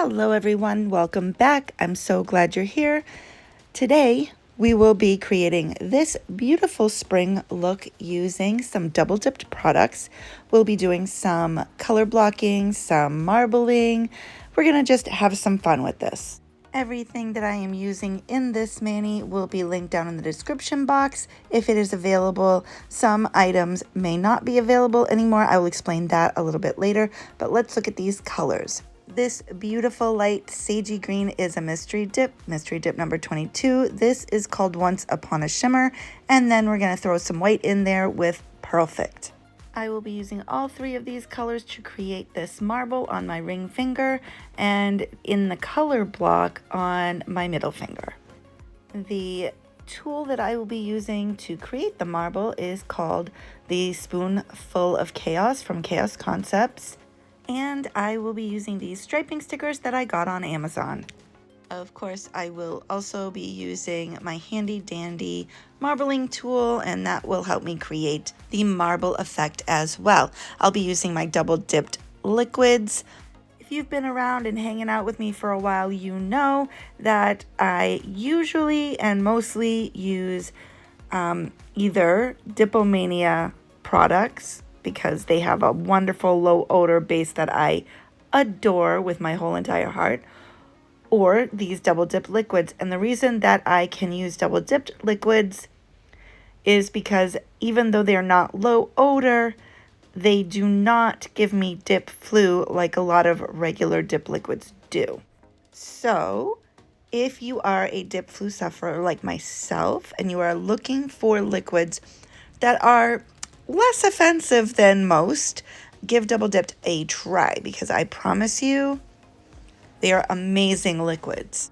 Hello everyone, welcome back. I'm so glad you're here. Today we will be creating this beautiful spring look using some double dipped products. We'll be doing some color blocking, some marbling. We're gonna just have some fun with this. Everything that I am using in this mani will be linked down in the description box if it is available. Some items may not be available anymore. I will explain that a little bit later, but let's look at these colors. This beautiful light sagey green is a mystery dip number 22. This is called Once Upon a Shimmer, and then we're going to throw some white in there with Perfect. I will be using all three of these colors to create this marble on my ring finger and in the color block on my middle finger. The tool that I will be using to create the marble is called the Spoonful of Chaos from Chaos Concepts. And I will be using these striping stickers that I got on Amazon. Of course, I will also be using my handy dandy marbling tool, and that will help me create the marble effect as well. I'll be using my double dipped liquids. If you've been around and hanging out with me for a while, you know that I usually and mostly use either Dipomania products, because they have a wonderful low odor base that I adore with my whole entire heart, or these double dipped liquids. And the reason that I can use double dipped liquids is because even though they're not low odor, they do not give me dip flu like a lot of regular dip liquids do. So if you are a dip flu sufferer like myself and you are looking for liquids that are less offensive than most, give double dipped a try, because I promise you they are amazing liquids.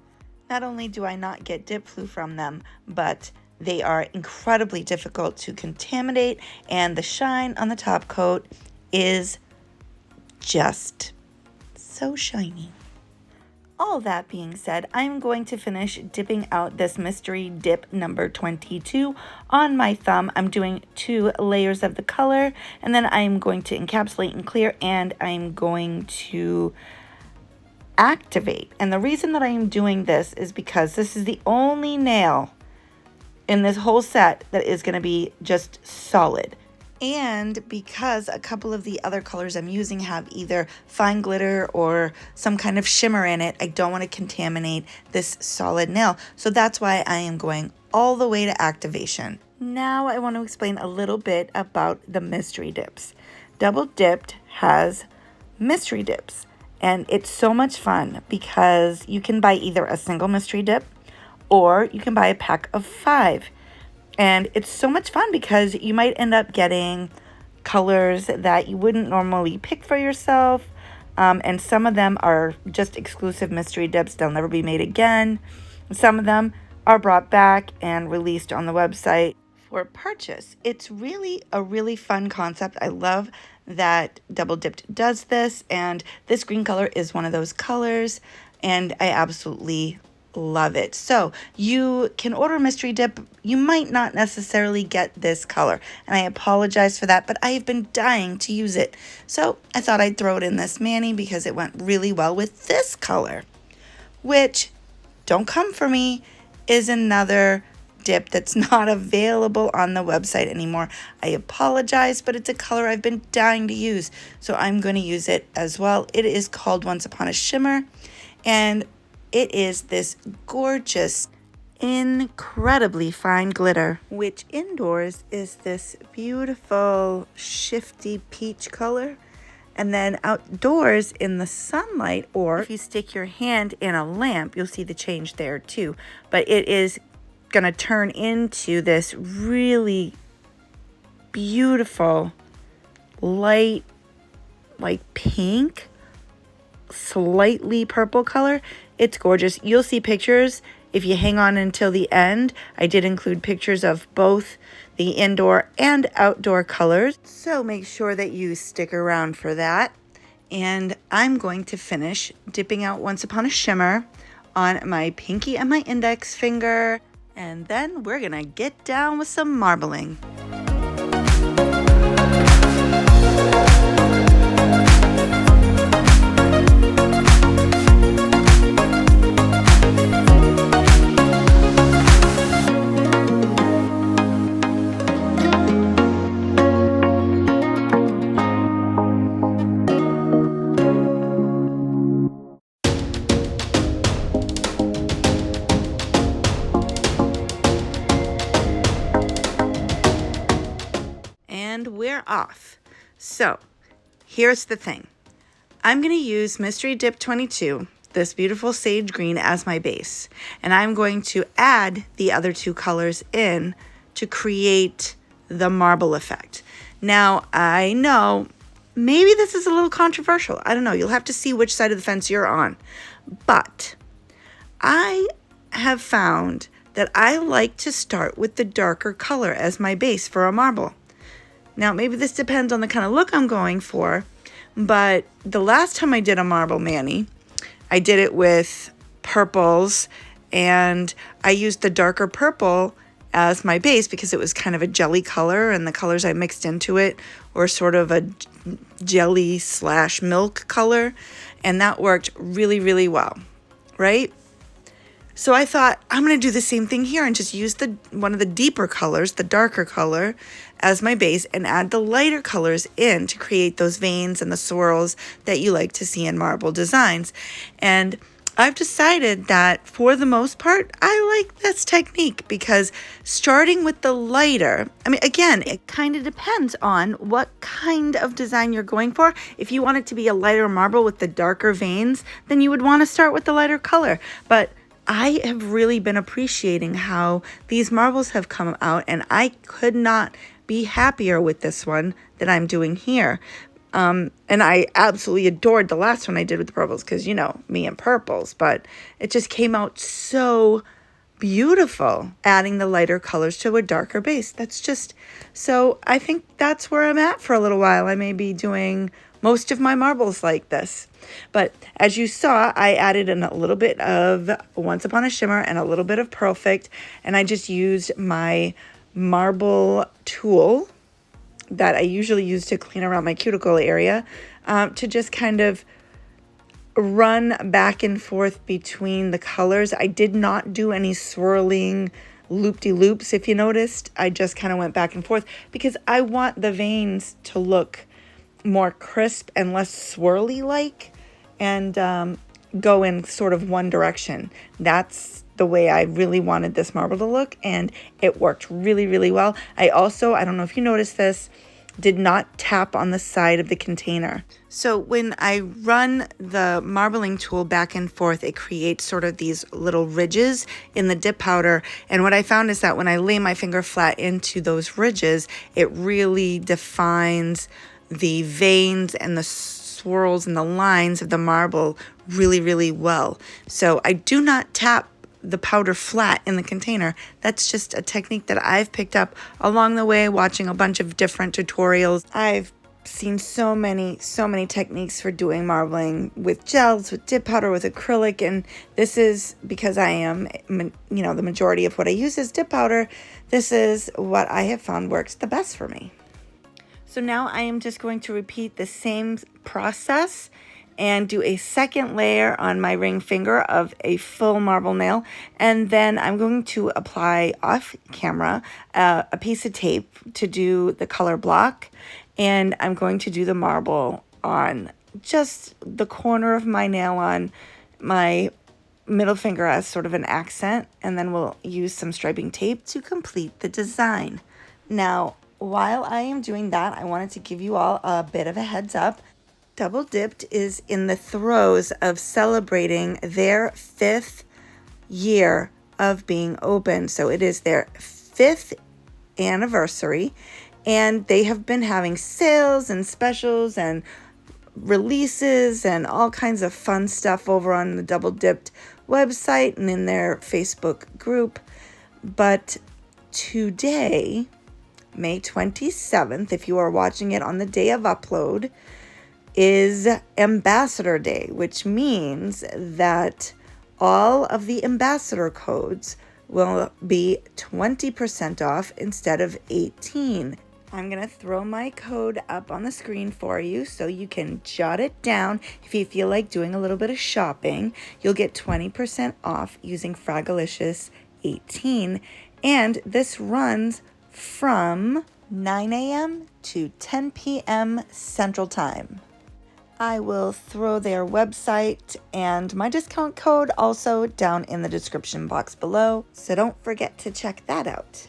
Not only do I not get dip flu from them, but they are incredibly difficult to contaminate, and the shine on the top coat is just so shiny. All that being said, I'm going to finish dipping out this mystery dip number 22 on my thumb. I'm doing 2 layers of the color, and then I'm going to encapsulate and clear, and I'm going to activate. And the reason that I am doing this is because this is the only nail in this whole set that is going to be just solid. And because a couple of the other colors I'm using have either fine glitter or some kind of shimmer in it, I don't want to contaminate this solid nail. So that's why I am going all the way to activation. Now I want to explain a little bit about the mystery dips. Double Dipped has mystery dips, and it's so much fun because you can buy either a single mystery dip or you can buy a pack of 5. And it's so much fun because you might end up getting colors that you wouldn't normally pick for yourself. And some of them are just exclusive mystery dips. They'll never be made again. Some of them are brought back and released on the website for purchase. It's really a really fun concept. I love that Double Dipped does this. And this green color is one of those colors. And I absolutely love it. So you can order a mystery dip. You might not necessarily get this color, and I apologize for that, but I have been dying to use it. So I thought I'd throw it in this mani because it went really well with this color, which, don't come for me, is another dip that's not available on the website anymore. I apologize, but it's a color I've been dying to use, so I'm going to use it as well. It is called Once Upon a Shimmer, and it is this gorgeous, incredibly fine glitter, which indoors is this beautiful, shifty peach color. And then outdoors in the sunlight, or if you stick your hand in a lamp, you'll see the change there too. But it is going to turn into this really beautiful, light, like pink, slightly purple color. It's gorgeous. You'll see pictures if you hang on until the end. I did include pictures of both the indoor and outdoor colors, so make sure that you stick around for that. And I'm going to finish dipping out Once Upon a Shimmer on my pinky and my index finger, and then we're gonna get down with some marbling. layer off. So here's the thing. I'm going to use Mystery Dip 22, this beautiful sage green, as my base. And I'm going to add the other two colors in to create the marble effect. Now, I know maybe this is a little controversial. I don't know. You'll have to see which side of the fence you're on. But I have found that I like to start with the darker color as my base for a marble. Now, maybe this depends on the kind of look I'm going for, but the last time I did a marble mani, I did it with purples, and I used the darker purple as my base because it was kind of a jelly color, and the colors I mixed into it were sort of a jelly / milk color, and that worked really, really well, right? So I thought, I'm going to do the same thing here and just use one of the deeper colors, the darker color, as my base, and add the lighter colors in to create those veins and the swirls that you like to see in marble designs. And I've decided that for the most part, I like this technique because starting with the lighter, I mean, again, it kind of depends on what kind of design you're going for. If you want it to be a lighter marble with the darker veins, then you would want to start with the lighter color. But I have really been appreciating how these marbles have come out, and I could not be happier with this one that I'm doing here. And I absolutely adored the last one I did with the purples because, you know, me and purples, but it just came out so beautiful, adding the lighter colors to a darker base. So I think that's where I'm at for a little while. I may be doing most of my marbles like this. But as you saw, I added in a little bit of Once Upon a Shimmer and a little bit of Perfect, and I just used my marble tool that I usually use to clean around my cuticle area to just kind of run back and forth between the colors. I did not do any swirling loop-de-loops, if you noticed. I just kind of went back and forth because I want the veins to look more crisp and less swirly like, and go in sort of one direction. That's the way I really wanted this marble to look, and it worked really, really well. I don't know if you noticed this, did not tap on the side of the container. So when I run the marbling tool back and forth, it creates sort of these little ridges in the dip powder. And what I found is that when I lay my finger flat into those ridges, it really defines the veins and the swirls and the lines of the marble really, really well. So I do not tap the powder flat in the container. That's just a technique that I've picked up along the way watching a bunch of different tutorials. I've seen so many techniques for doing marbling with gels, with dip powder, with acrylic, and this is because I am, the majority of what I use is dip powder. This is what I have found works the best for me. So now I am just going to repeat the same process and do a second layer on my ring finger of a full marble nail. And then I'm going to apply off camera a piece of tape to do the color block. And I'm going to do the marble on just the corner of my nail on my middle finger as sort of an accent. And then we'll use some striping tape to complete the design. Now, while I am doing that, I wanted to give you all a bit of a heads up. Double Dipped is in the throes of celebrating their 5th year of being open. So it is their 5th anniversary, and they have been having sales and specials and releases and all kinds of fun stuff over on the Double Dipped website and in their Facebook group. But today, May 27th, if you are watching it on the day of upload, is Ambassador Day, which means that all of the ambassador codes will be 20% off instead of 18%. I'm going to throw my code up on the screen for you so you can jot it down. If you feel like doing a little bit of shopping, you'll get 20% off using Fragilicious 18. And this runs from 9 a.m. to 10 p.m. Central Time. I will throw their website and my discount code also down in the description box below, so don't forget to check that out.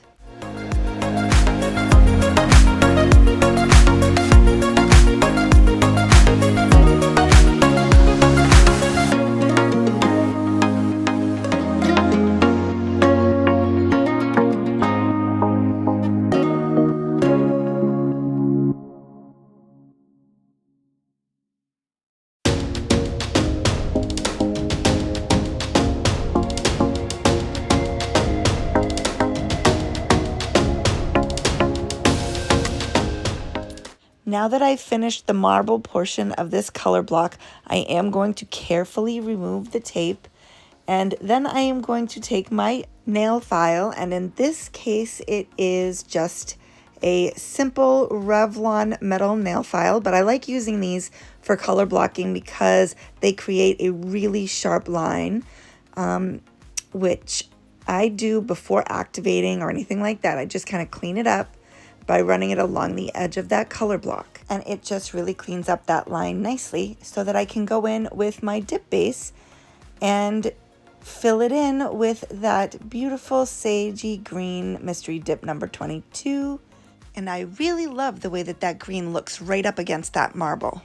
Now that I've finished the marble portion of this color block, I am going to carefully remove the tape, and then I am going to take my nail file, and in this case it is just a simple Revlon metal nail file, but I like using these for color blocking because they create a really sharp line, which I do before activating or anything like that. I just kind of clean it up by running it along the edge of that color block, and it just really cleans up that line nicely so that I can go in with my dip base and fill it in with that beautiful sagey green mystery dip number 22. And I really love the way that that green looks right up against that marble.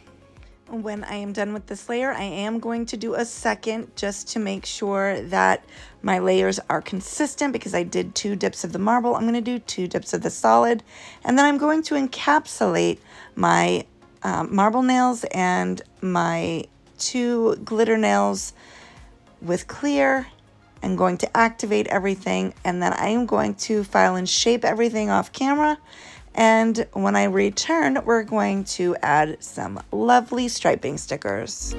When I am done with this layer, I am going to do a second just to make sure that my layers are consistent, because I did 2 dips of the marble. I'm going to do 2 dips of the solid, and then I'm going to encapsulate my marble nails and my 2 glitter nails with clear. I'm going to activate everything, and then I am going to file and shape everything off camera. And when I return, we're going to add some lovely striping stickers.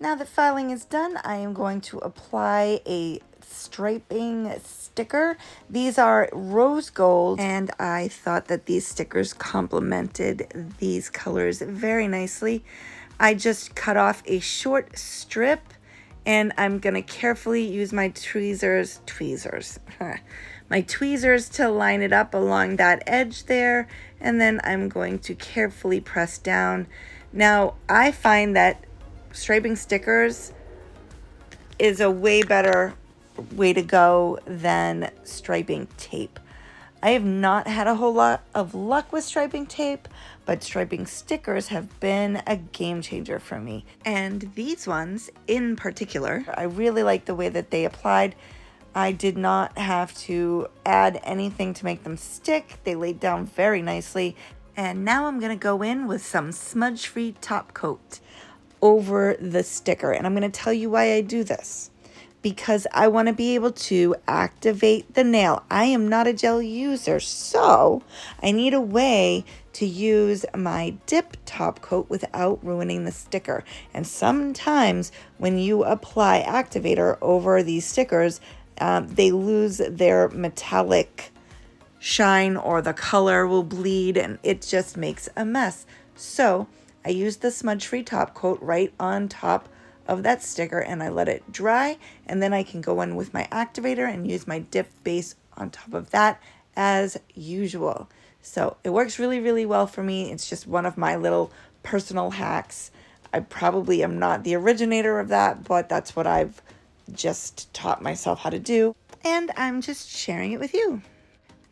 Now that filing is done, I am going to apply a striping sticker. These are rose gold, and I thought that these stickers complemented these colors very nicely. I just cut off a short strip, and I'm gonna carefully use my tweezers to line it up along that edge there, and then I'm going to carefully press down. Now, I find that striping stickers is a way better way to go than striping tape. I have not had a whole lot of luck with striping tape, but striping stickers have been a game changer for me. And these ones in particular, I really like the way that they applied. I did not have to add anything to make them stick. They laid down very nicely. And now I'm gonna go in with some smudge-free top coat over the sticker, and I'm going to tell you why I do this. Because I want to be able to activate the nail. I am not a gel user, so I need a way to use my dip top coat without ruining the sticker. And sometimes when you apply activator over these stickers, they lose their metallic shine or the color will bleed and it just makes a mess. So I use the smudge-free top coat right on top of that sticker and I let it dry, and then I can go in with my activator and use my dip base on top of that as usual. So it works really, really well for me. It's just one of my little personal hacks. I probably am not the originator of that, but that's what I've just taught myself how to do, and I'm just sharing it with you.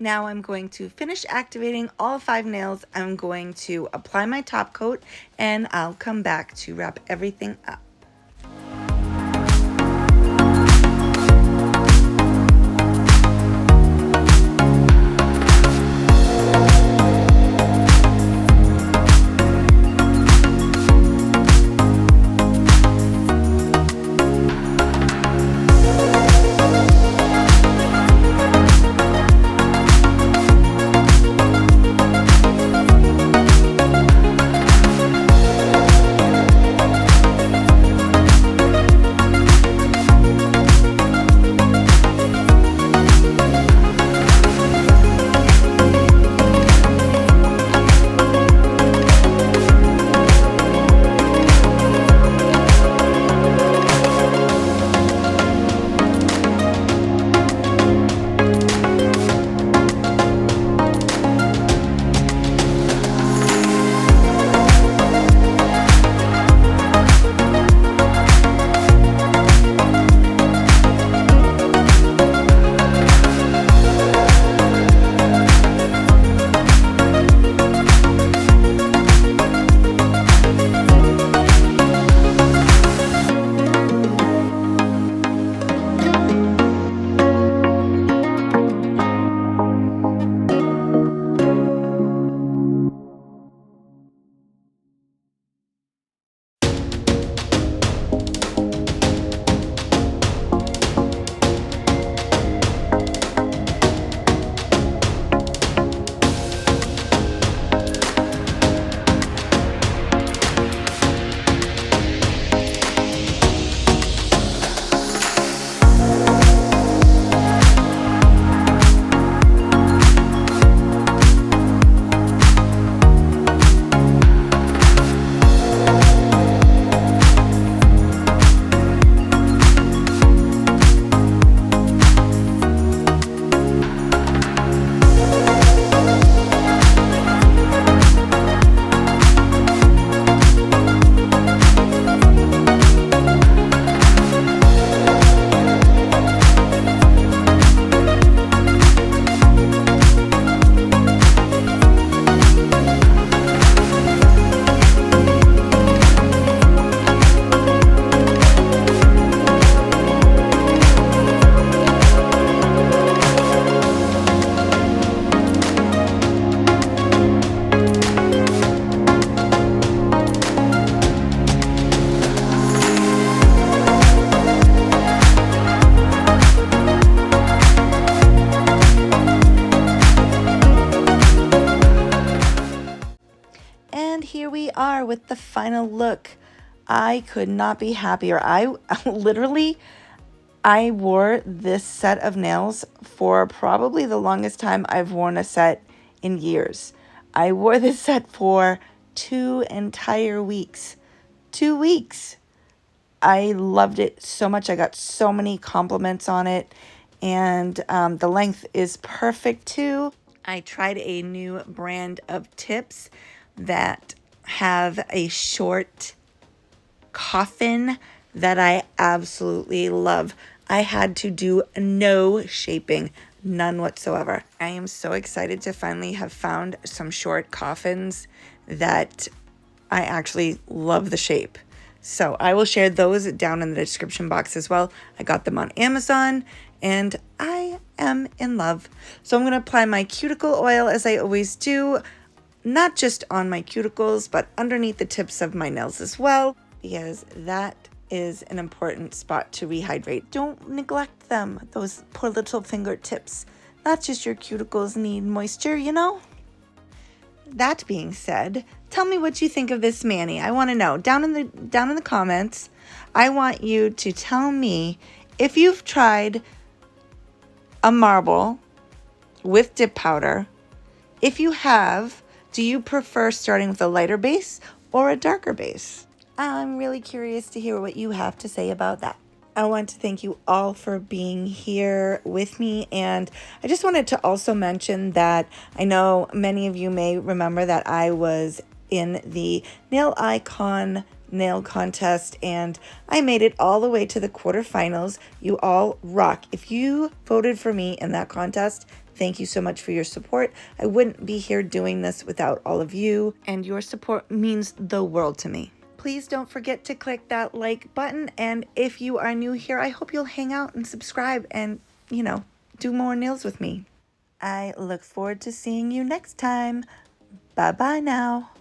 Now I'm going to finish activating all 5 nails. I'm going to apply my top coat and I'll come back to wrap everything up. And here we are with the final look. I could not be happier. I wore this set of nails for probably the longest time I've worn a set in years. I wore this set for 2 entire weeks. 2 weeks. I loved it so much. I got so many compliments on it, and the length is perfect too. I tried a new brand of tips that have a short coffin that I absolutely love. I had to do no shaping, none whatsoever. I am so excited to finally have found some short coffins that I actually love the shape. So I will share those down in the description box as well. I got them on Amazon and I am in love. So I'm going to apply my cuticle oil as I always do, not just on my cuticles, but underneath the tips of my nails as well, because that is an important spot to rehydrate. Don't neglect them, those poor little fingertips. Not just your cuticles need moisture, you know? That being said, tell me what you think of this mani. I want to know down in the comments. I want you to tell me if you've tried a marble with dip powder. If you have, do you prefer starting with a lighter base or a darker base? I'm really curious to hear what you have to say about that. I want to thank you all for being here with me, and I just wanted to also mention that I know many of you may remember that I was in the Nail Icon nail contest and I made it all the way to the quarterfinals. You all rock. If you voted for me in that contest, thank you so much for your support. I wouldn't be here doing this without all of you, and your support means the world to me. Please don't forget to click that like button, and if you are new here, I hope you'll hang out and subscribe and, do more nails with me. I look forward to seeing you next time. Bye-bye now.